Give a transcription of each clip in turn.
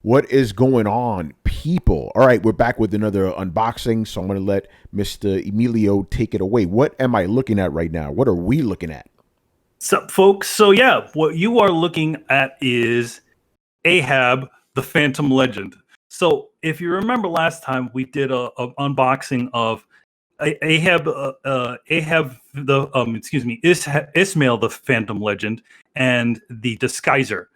What is going on, people? All right, we're back with another unboxing. So I'm going to let Mr. Emilio take it away. What am I looking at right now? What are we looking at? Sup, folks? So yeah, what you are looking at is Aehab, the Phantom Legend. So if you remember last time, we did a unboxing of Ahab the Ismail, the Phantom Legend, and the Disguiser.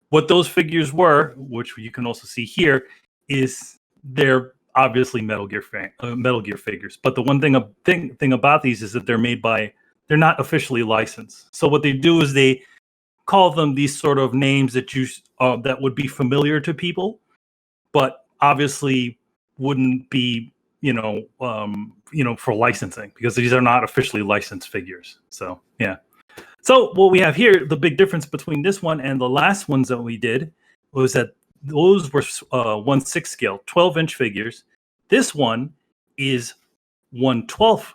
What those figures were, which you can also see here, is they're obviously Metal Gear figures. But the one thing about these is that they're not officially licensed. So what they do is they call them these sort of names that would be familiar to people, but obviously wouldn't be for licensing, because these are not officially licensed figures. So yeah. So what we have here, the big difference between this one and the last ones that we did was that those were 1/6 scale, 12-inch figures. This one is 1/12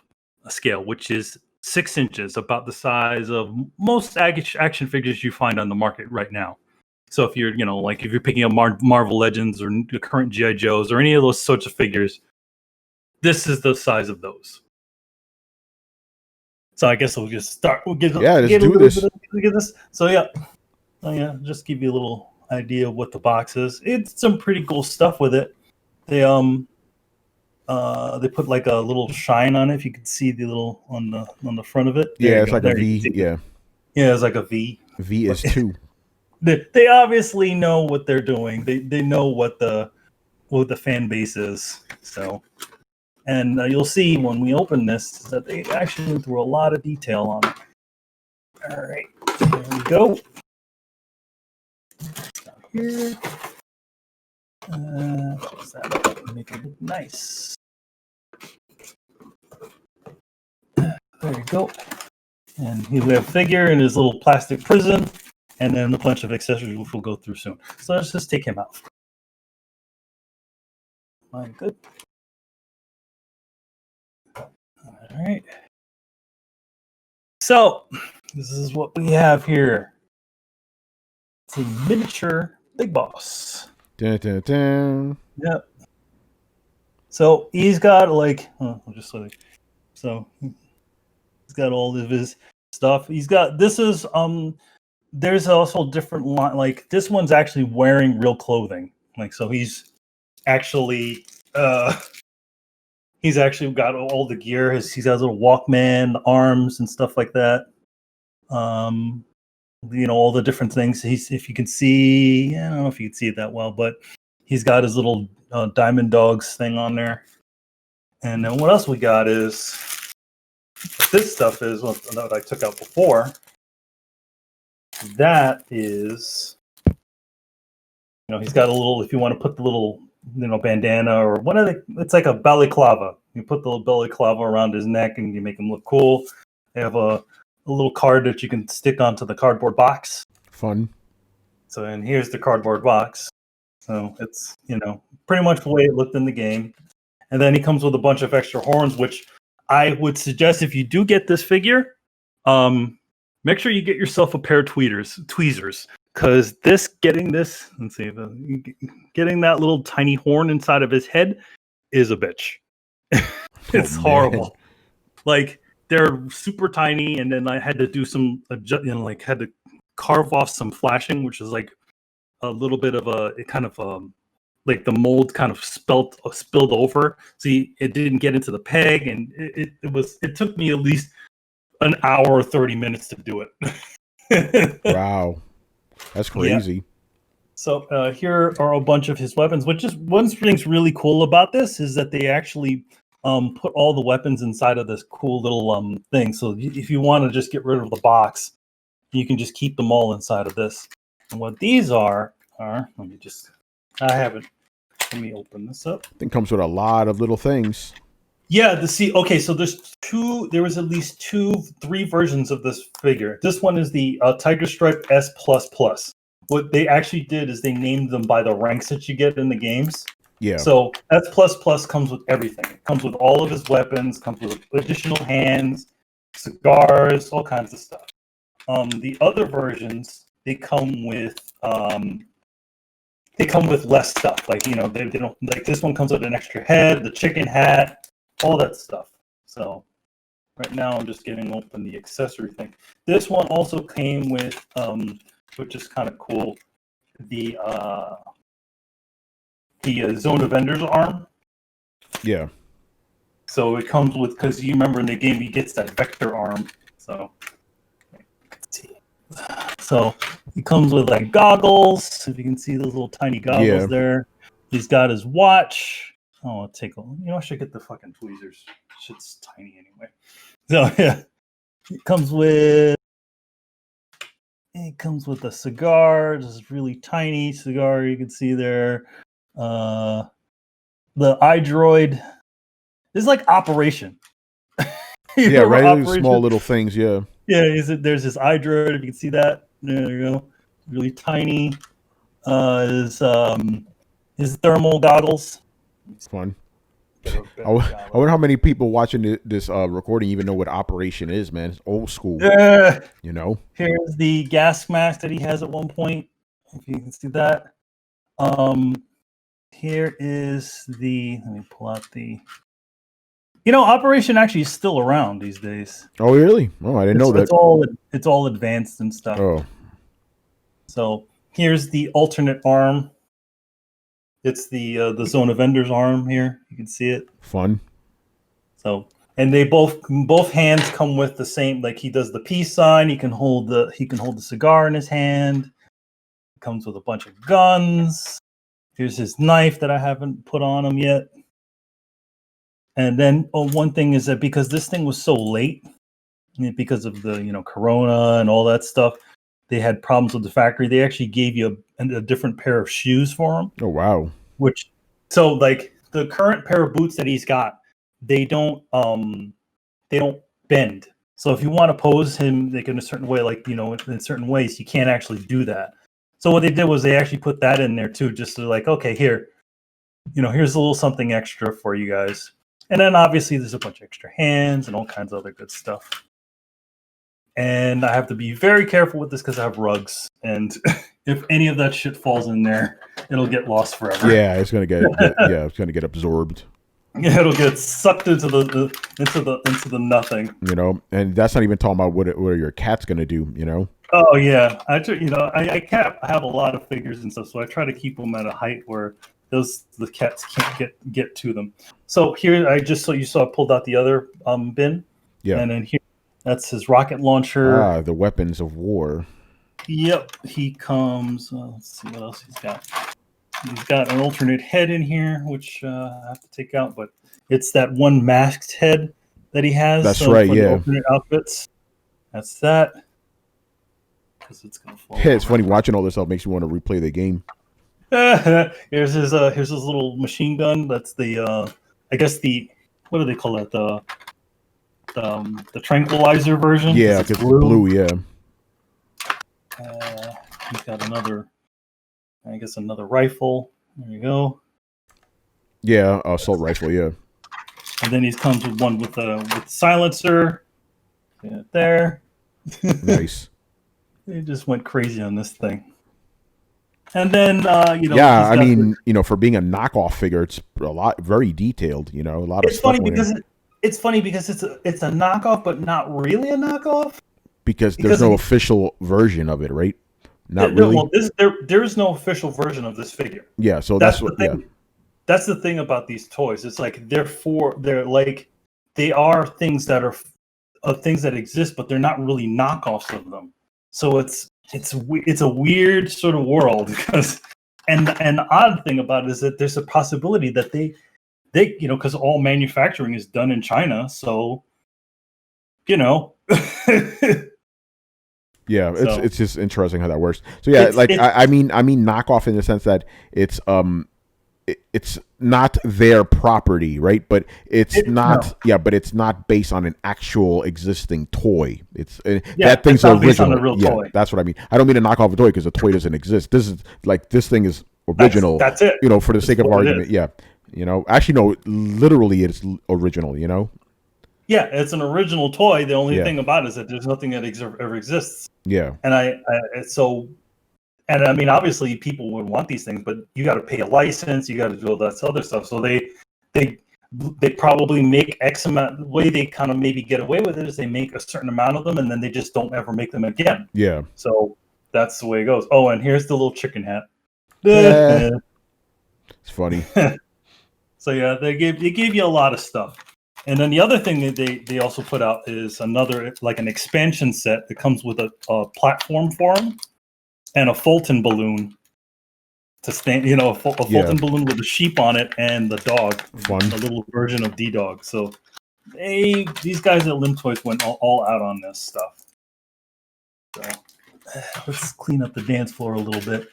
scale, which is 6 inches, about the size of most action figures you find on the market right now. So if you're, if you're picking up Marvel Legends or the current G.I. Joes or any of those sorts of figures, this is the size of those. So I guess we'll just start. We'll get let's do this. So just give you a little idea of what the box is. It's some pretty cool stuff with it. They put like a little shine on it. If you can see the little on the front of it. Yeah, it's like a V. Yeah, it's like a V. V is 2. They obviously know what they're doing. They know what the fan base is. So. And you'll see when we open this that they actually went through a lot of detail on it. All right, here we go. Down here. Fix that up, make it look nice. There you go. And he will have a figure in his little plastic prison, and then a bunch of accessories which we'll go through soon. So let's just take him out. Fine, good. All right. So this is what we have here. It's a miniature Big Boss. Dun, dun, dun. Yep. So he's got so he's got all of his stuff. There's also different line. Like this one's actually wearing real clothing. Like so he's actually he's actually got all the gear. He's got a little Walkman, the arms, and stuff like that. All the different things. If you can see, I don't know if you can see it that well, but he's got his little Diamond Dogs thing on there. And then what else we got is this stuff is what I took out before. That is, he's got a little. If you want to put the little. Bandana or it's like a balaclava. You put the balaclava around his neck and you make him look cool. They have a little card that you can stick onto the cardboard box. Fun. So, and here's the cardboard box. So it's, pretty much the way it looked in the game. And then he comes with a bunch of extra horns, which I would suggest if you do get this figure, make sure you get yourself a pair of tweezers. Because getting that little tiny horn inside of his head is a bitch. It's horrible. Like they're super tiny, and then I had to do some, had to carve off some flashing, which is like a little bit of like the mold kind of spilled over. See, it didn't get into the peg, and it took me at least an hour or 30 minutes to do it. Wow. That's crazy. Yeah. So here are a bunch of his weapons, which is one thing's really cool about this is that they actually put all the weapons inside of this cool little thing. So if you want to just get rid of the box, you can just keep them all inside of this. And what these are let me open this up. It comes with a lot of little things. Yeah, so there was at least 3 versions of this figure. This one is the Tiger Stripe S++. What they actually did is they named them by the ranks that you get in the games. Yeah. So S++ comes with everything. It comes with all of his weapons, comes with additional hands, cigars, all kinds of stuff. The other versions, they come with they come with less stuff. Like, you know, they don't, like, this one comes with an extra head, the chicken hat, all that stuff. So right now I'm just getting open the accessory thing. This one also came with, which is kind of cool, the Zone of Enders arm. Yeah. So it comes with, because you remember in the game he gets that vector arm. So he comes with like goggles. If you can see those little tiny goggles there. He's got his watch. Oh, I'll take a, you know, I should get the fucking tweezers. Shit's tiny anyway. So yeah, it comes with a cigar. This is really tiny cigar you can see there. The iDroid. This is like Operation. Yeah, right. Operation? Small little things. Yeah. Yeah, there's this iDroid. If you can see that, there you go. Really tiny. His thermal goggles. It's fun. I wonder how many people watching this recording even know what Operation is, man. It's old school. Yeah. You know. Here's the gas mask that he has at one point. If you can see that. Here is the. Let me pull out the. You know, Operation actually is still around these days. Oh, really? Oh, I didn't know that. It's all advanced and stuff. Oh. So here's the alternate arm. It's the Zone of Enders arm here. You can see it. Fun. So, and they both hands come with the same. Like he does the peace sign. He can hold the cigar in his hand. It comes with a bunch of guns. Here's his knife that I haven't put on him yet. And then one thing is that because this thing was so late, because of the Corona and all that stuff, they had problems with the factory. They actually gave you a different pair of shoes for him. Oh wow! So like the current pair of boots that he's got, they don't bend. So if you want to pose him like in a certain way, like in certain ways, you can't actually do that. So what they did was they actually put that in there too, just to like, okay, here's a little something extra for you guys. And then obviously there's a bunch of extra hands and all kinds of other good stuff. And I have to be very careful with this because I have rugs. And if any of that shit falls in there, it'll get lost forever. Yeah, it's gonna get absorbed. Yeah, it'll get sucked into the nothing. And that's not even talking about what are your cats gonna do. Oh yeah, I have a lot of figures and stuff, so I try to keep them at a height where the cats can't get to them. So here, I pulled out the other bin. Yeah. And then here, that's his rocket launcher. Ah, the weapons of war. Yep. He comes, let's see what else he's got. He's got an alternate head in here, which I have to take out, but it's that one masked head that he has. That's right, yeah. Alternate outfits. That's that. Because it's going to fall. Yeah, it's funny watching all this stuff makes you want to replay the game. Here's his little machine gun. That's the I guess what do they call it? The tranquilizer version. Yeah, it's blue. Yeah. He's got another rifle. There you go. Yeah, assault rifle. Yeah. And then he comes with one with silencer. Yeah, there. Nice. They just went crazy on this thing. And then, yeah, I mean, for being a knockoff figure, it's very detailed. A lot of stuff. It's funny because it's a knockoff, but not really a knockoff. Because there's no official version of it, right? Not really. Well, there's no official version of this figure. Yeah, so that's what. Yeah. That's the thing about these toys. It's like they are things that are things that exist, but they're not really knockoffs of them. So it's a weird sort of world because, and the odd thing about it is that there's a possibility that they because all manufacturing is done in China, so Yeah, it's just interesting how that works. So yeah, I mean knockoff in the sense that it's not their property, right? But it's not based on an actual existing toy. That thing's original. Based on a real toy. That's what I mean. I don't mean to knock off a toy because the toy doesn't exist. This thing is original. That's it. For the sake of argument. Yeah. Actually no, literally it's original, Yeah, it's an original toy. The only thing about it is that there's nothing that ever exists. Yeah. And And I mean, obviously, people would want these things, but you got to pay a license. You got to do all that other stuff. So they probably make X amount. The way they kind of maybe get away with it is they make a certain amount of them, and then they just don't ever make them again. Yeah. So that's the way it goes. Oh, and here's the little chicken hat. Yeah. It's funny. So yeah, they gave you a lot of stuff. And then the other thing that they also put out is another, like an expansion set that comes with a platform for him and a Fulton balloon to stand, a Fulton balloon with a sheep on it and the dog. Fun. A little version of D-Dog. So these guys at Limb Toys went all out on this stuff. So let's clean up the dance floor a little bit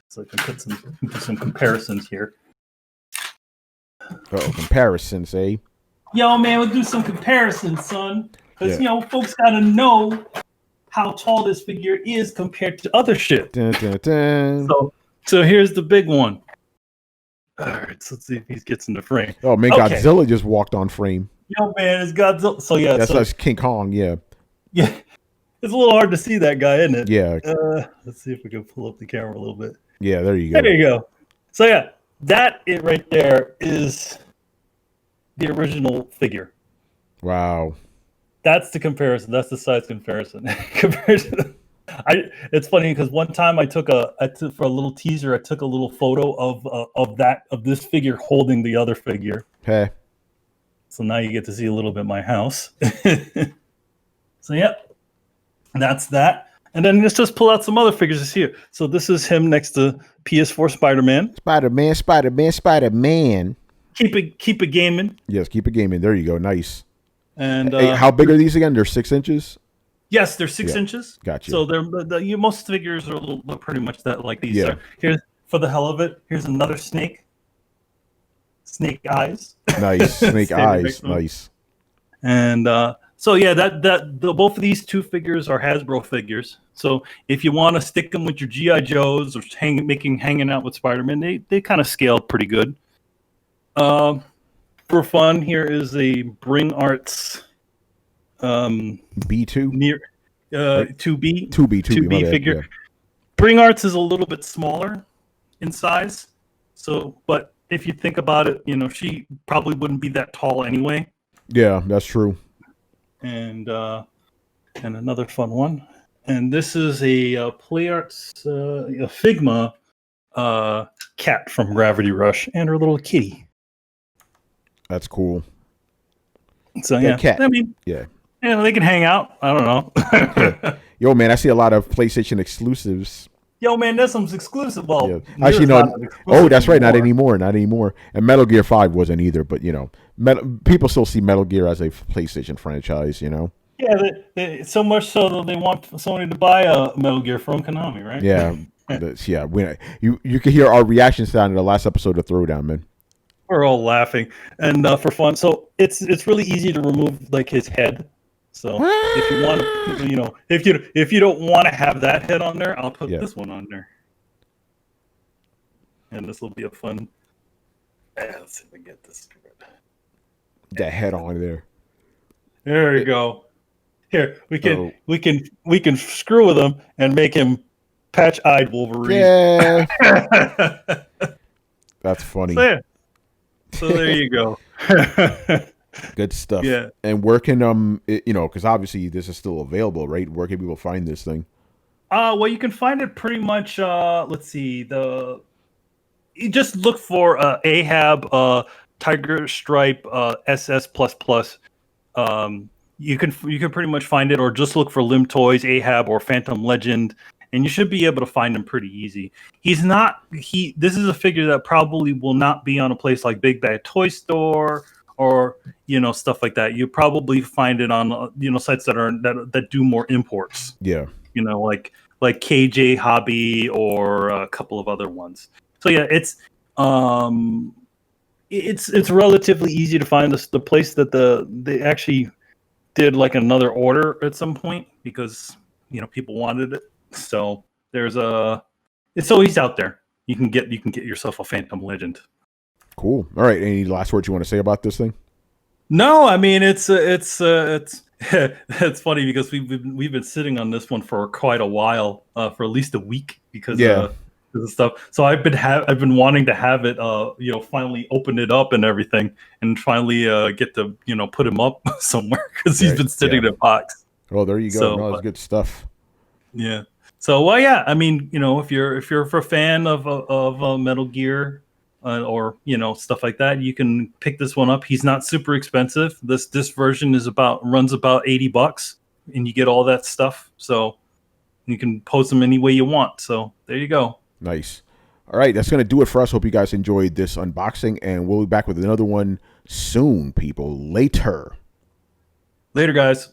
so I can put some comparisons here. Comparisons, eh? Yo, man, we'll do some comparisons, son. Because, folks got to know how tall this figure is compared to other shit. Dun, dun, dun. So here's the big one. All right, so let's see if he gets in the frame. Oh, man, okay. Godzilla just walked on frame. Yo, man, it's Godzilla. So, yeah. That's King Kong, yeah. Yeah. It's a little hard to see that guy, isn't it? Yeah. Let's see if we can pull up the camera a little bit. Yeah, there you go. There you go. So, yeah, right there is the original figure. Wow. That's the comparison. That's the size comparison. It's funny because one time I took for a little teaser, I took a little photo of this figure holding the other figure. Okay. So now you get to see a little bit of my house. So yeah, that's that. And then let's just pull out some other figures here. So this is him next to PS4 Spider-Man. Spider-Man. Keep it gaming. Yes, keep it gaming. There you go. Nice. And hey, how big are these again? They're 6 inches. Yes, they're 6 inches. Gotcha. So they're most figures are pretty much that like these. Yeah. Here's for the hell of it. Here's another snake. Snake eyes. Nice. Snake eyes. Nice. And so yeah, both of these two figures are Hasbro figures. So if you want to stick them with your GI Joes or hanging out with Spider-Man, they kind of scale pretty good. For fun, here is a Bring Arts B2 near 2B figure. Yeah. Bring Arts is a little bit smaller in size. So, but if you think about it, she probably wouldn't be that tall anyway. Yeah, that's true. And another fun one. And this is a Play Arts a Figma cat from Gravity Rush and her little kitty. That's cool. So yeah, cat. I mean, yeah, they can hang out. I don't know. Yeah. Yo, man, I see a lot of PlayStation exclusives. Yo, man, there's some exclusive. Well, yeah. Actually, no. Oh, that's right. Not anymore. And Metal Gear 5 wasn't either. But people still see Metal Gear as a PlayStation franchise. Yeah, they, so much so that they want Sony to buy a Metal Gear from Konami, right? Yeah, yeah. You can hear our reactions down in the last episode of Throwdown, man. We're all laughing and for fun. So it's really easy to remove like his head. So if you want to, if you don't want to have that head on there, I'll put this one on there. And this will be a fun. Let's see if we get this. That head on there. There we go. Here we can screw with him and make him patch-eyed Wolverine. Yeah. That's funny. So there you go. Good stuff. Yeah. And where can because obviously this is still available, right? Where can people find this thing? Well, you can find it pretty much. Let's see. You just look for Aehab, Tiger Stripe, SS++. You can pretty much find it, or just look for Limb Toys, Aehab, or Phantom Legend, and you should be able to find him pretty easy. This is a figure that probably will not be on a place like Big Bad Toy Store or stuff like that. You probably find it on sites that do more imports. Yeah. Like KJ Hobby or a couple of other ones. So yeah, it's relatively easy to find the place that they actually did like another order at some point because people wanted it. So it's always out there. You can get yourself a Phantom Legend. Cool. All right. Any last words you want to say about this thing? No, I mean it's That's funny because we've been sitting on this one for quite a while, for at least a week because of stuff. So I've been wanting to have it, finally open it up and everything, and finally get to put him up somewhere because he's been sitting in a box. Oh, there you go. So, no, that's good stuff. Yeah. So, well, yeah. I mean, if you're a fan of Metal Gear, or stuff like that, you can pick this one up. He's not super expensive. This version runs about $80, and you get all that stuff. So you can pose them any way you want. So there you go. Nice. All right, that's going to do it for us. Hope you guys enjoyed this unboxing, and we'll be back with another one soon, people. Later, guys.